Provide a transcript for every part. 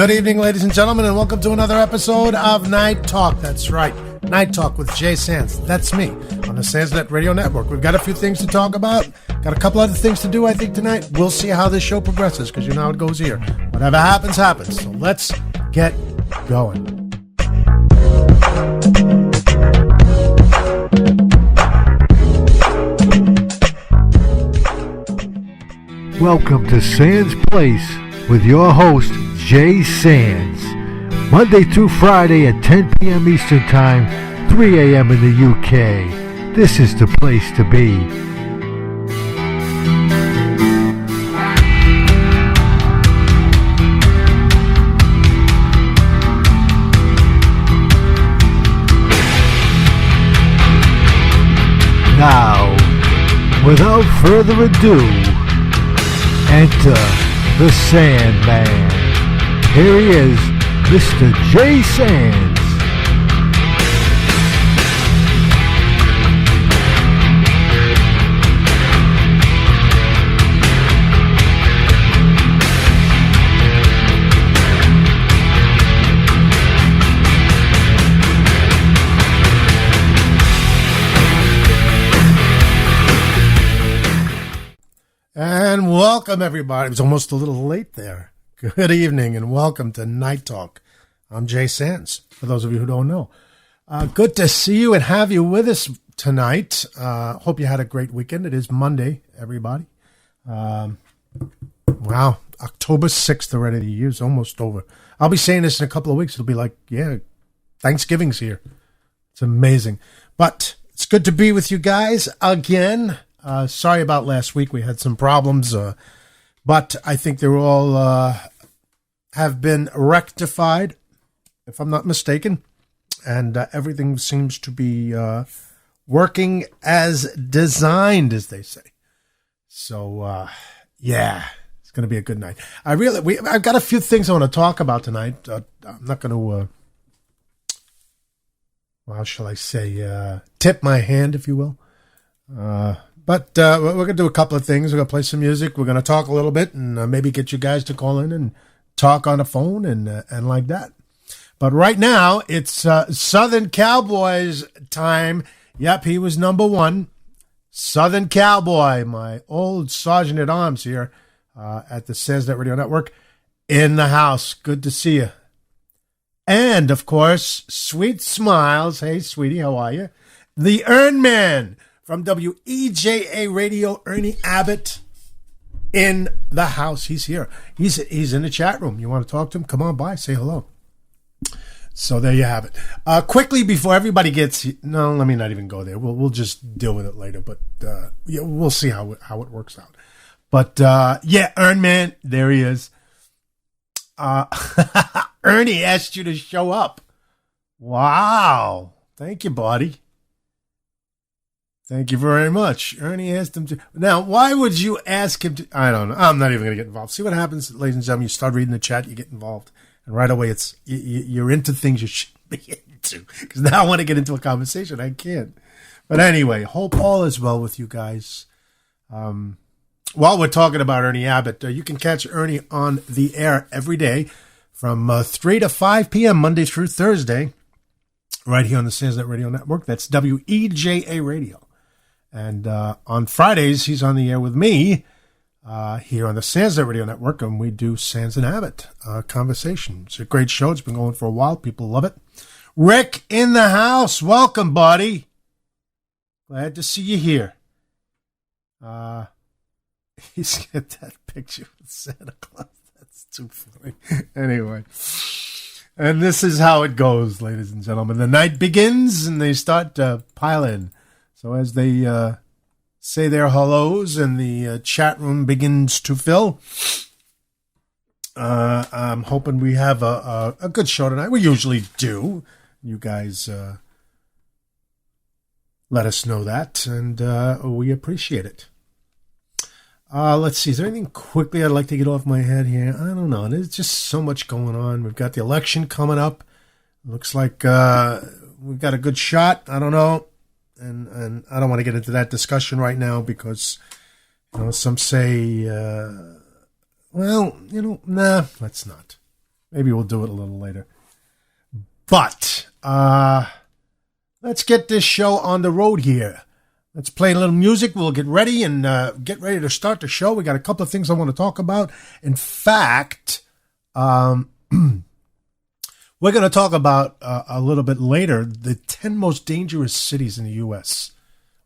Good evening, ladies and gentlemen, and welcome to another episode of Night Talk. That's right, Night Talk with Jay Sands. That's me on the Sandsnet Radio Network. We've got a few things to talk about. Got a couple other things to do, I think, tonight. We'll see how this show progresses, because you know how it goes here. Whatever happens, happens. So let's get going. Welcome to Sands Place with your host, Jay Sands. Monday through Friday at 10 p.m. Eastern Time, 3 a.m. in the UK. This is the place to be. Now, without further ado, enter the Sandman. Here he is, Mr. Jay Sands. And welcome, everybody. It was almost a little late there. Good evening and welcome to Night Talk. I'm Jay Sands, for those of you who don't know. Good to see you and have you with us tonight. Hope you had a great weekend. It is Monday, everybody. Wow, October 6th already. The year's almost over. I'll be saying this in a couple of weeks. It'll be like, yeah, Thanksgiving's here. It's amazing. But it's good to be with you guys again. Sorry about last week. We had some problems, but I think they're all have been rectified, if I'm not mistaken, and everything seems to be working as designed, as they say. So, yeah, it's going to be a good night. I've got a few things I want to talk about tonight. I'm not going to, how shall I say, tip my hand, if you will. But we're going to do a couple of things. We're going to play some music. We're going to talk a little bit and maybe get you guys to call in and talk on the phone and like that. But right now, it's Southern Cowboys time. Yep, he was number one. Southern Cowboy, my old Sergeant at Arms here at the Sandsnet Radio Network, in the house. Good to see you. And, of course, Sweet Smiles. Hey, sweetie, how are you? The Earn Man. From WEJA Radio, Ernie Abbott in the house. He's here. He's in the chat room. You want to talk to him? Come on by. Say hello. So there you have it. Quickly, before everybody gets... No, let me not even go there. We'll just deal with it later. But yeah, we'll see how it works out. But yeah, Earn Man, there he is. Ernie asked you to show up. Wow. Thank you, buddy. Thank you very much. Ernie asked him to... Now, why would you ask him to... I don't know. I'm not even going to get involved. See what happens, ladies and gentlemen. You start reading the chat, you get involved. And right away, it's you're into things you shouldn't be into. Because now I want to get into a conversation. I can't. But anyway, hope all is well with you guys. While we're talking about Ernie Abbott, you can catch Ernie on the air every day from 3 to 5 p.m. Monday through Thursday. Right here on the Sandsnet Radio Network. That's WEJA Radio. And on Fridays, he's on the air with me here on the Sandsnet Radio Network, and we do Sands and Abbott conversation. It's a great show. It's been going for a while. People love it. Rick in the house. Welcome, buddy. Glad to see you here. He's got that picture with Santa Claus. That's too funny. Anyway. And this is how it goes, ladies and gentlemen. The night begins, and they start to pile in. So as they say their hellos and the chat room begins to fill, I'm hoping we have a good show tonight. We usually do. You guys let us know that, and we appreciate it. Let's see. Is there anything quickly I'd like to get off my head here? I don't know. There's just so much going on. We've got the election coming up. Looks like we've got a good shot. I don't know. And I don't want to get into that discussion right now because, some say, nah, let's not. Maybe we'll do it a little later. But let's get this show on the road here. Let's play a little music. We'll get ready and get ready to start the show. We got a couple of things I want to talk about. In fact, we're going to talk about a little bit later the 10 most dangerous cities in the U.S.,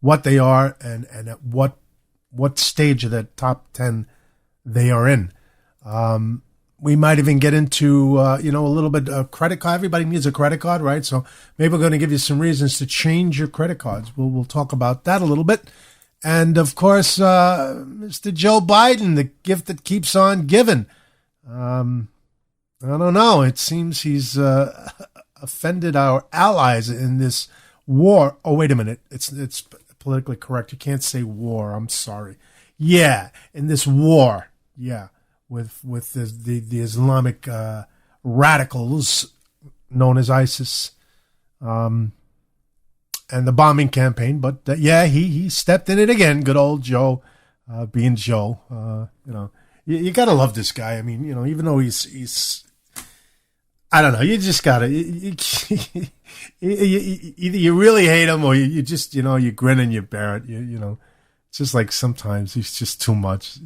what they are, and at what stage of that top 10 they are in. We might even get into, a little bit of credit card. Everybody needs a credit card, right? So maybe we're going to give you some reasons to change your credit cards. We'll talk about that a little bit. And, of course, Mr. Joe Biden, the gift that keeps on giving. I don't know. It seems he's offended our allies in this war. Oh, wait a minute. It's politically correct. You can't say war. I'm sorry. Yeah, in this war. Yeah. With the Islamic radicals known as ISIS, and the bombing campaign. But he stepped in it again. Good old Joe, being Joe. You gotta love this guy. I mean, even though he's I don't know. You just gotta. Either you really hate him, or you just you grin and you bear it. It's just like sometimes he's just too much.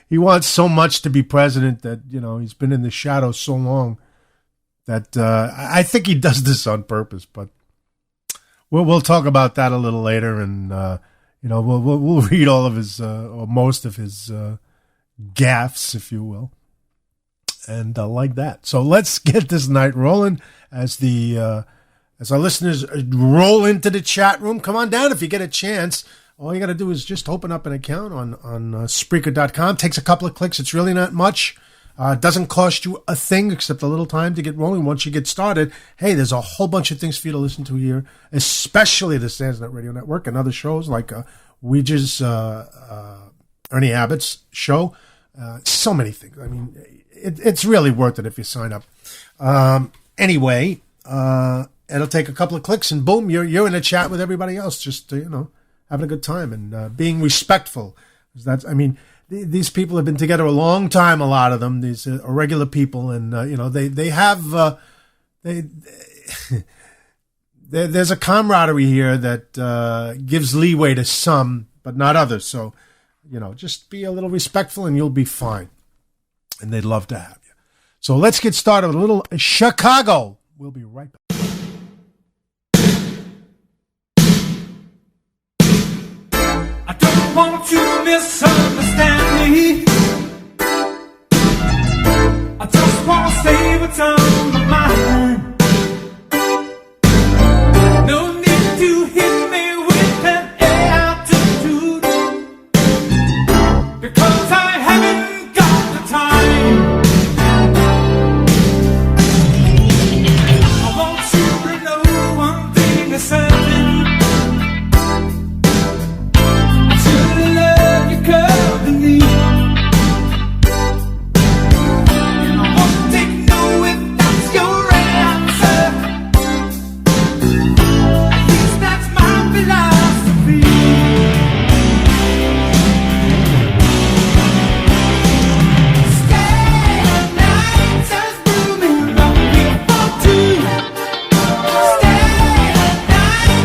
He wants so much to be president that, he's been in the shadows so long that I think he does this on purpose. But we'll talk about that a little later, and we'll read all of his or most of his gaffes, if you will, and like that. So let's get this night rolling as our listeners roll into the chat room. Come on down if you get a chance. All you got to do is just open up an account on Spreaker.com. Takes a couple of clicks. It's really not much. Doesn't cost you a thing except a little time to get rolling. Once you get started, hey, there's a whole bunch of things for you to listen to here, especially the Sandsnet Radio Network and other shows like Ouija's Ernie Abbott's show. So many things. I mean, it's really worth it if you sign up. Anyway, it'll take a couple of clicks and boom, you're in a chat with everybody else. Just having a good time and being respectful. These people have been together a long time. A lot of them, these are regular people, and they have there's a camaraderie here that gives leeway to some, but not others. So just be a little respectful, and you'll be fine. And they'd love to have you. So let's get started with a little Chicago. We'll be right back. I don't want you to misunderstand me. I just want to say what's on my mind. No need to hit me with an attitude, because I haven't got the time. I want you to know one thing is certain. Company. And I won't take no if that's your answer. At least that's my philosophy. Stay nights as rooming up here for two. Stay nights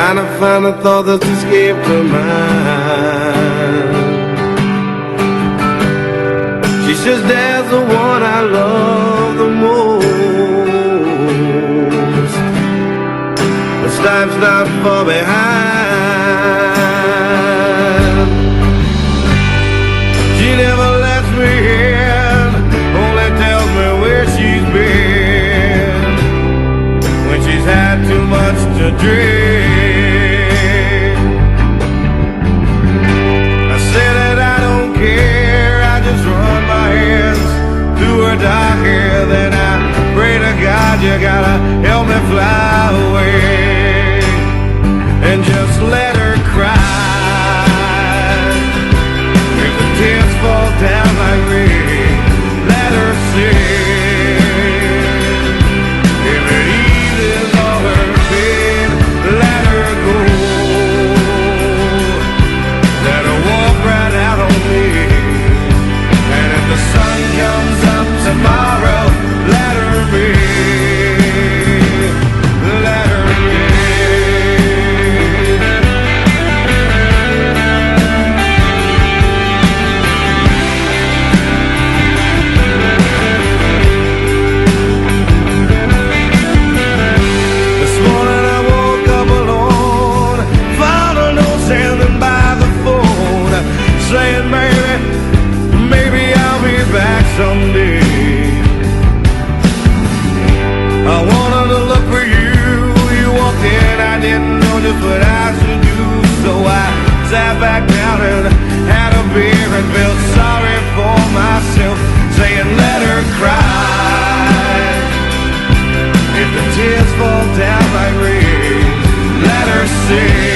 trying to find a thought that's escaped her mind. She says, Dad's the one I love the most, but life's not far behind. She never lets me in, only tells me where she's been when she's had too much to drink. I say that I don't care, I just run my hands through her dark hair. Then I pray to God, you gotta help me fly away and just let her cry. If the tears fall down like rain, let her sing. If it eases all her pain, let her go. Let her walk right out on me. And if the sun comes up tomorrow, let her be. Let her be. This morning I woke up alone, found a note standing by the phone, saying, maybe I'll be back someday. I wanted to look for you. You walked in, I didn't know just what I should do, so I sat back down and had a beer and felt sorry for myself, saying, let her cry. If the tears fall down like rain, let her sing.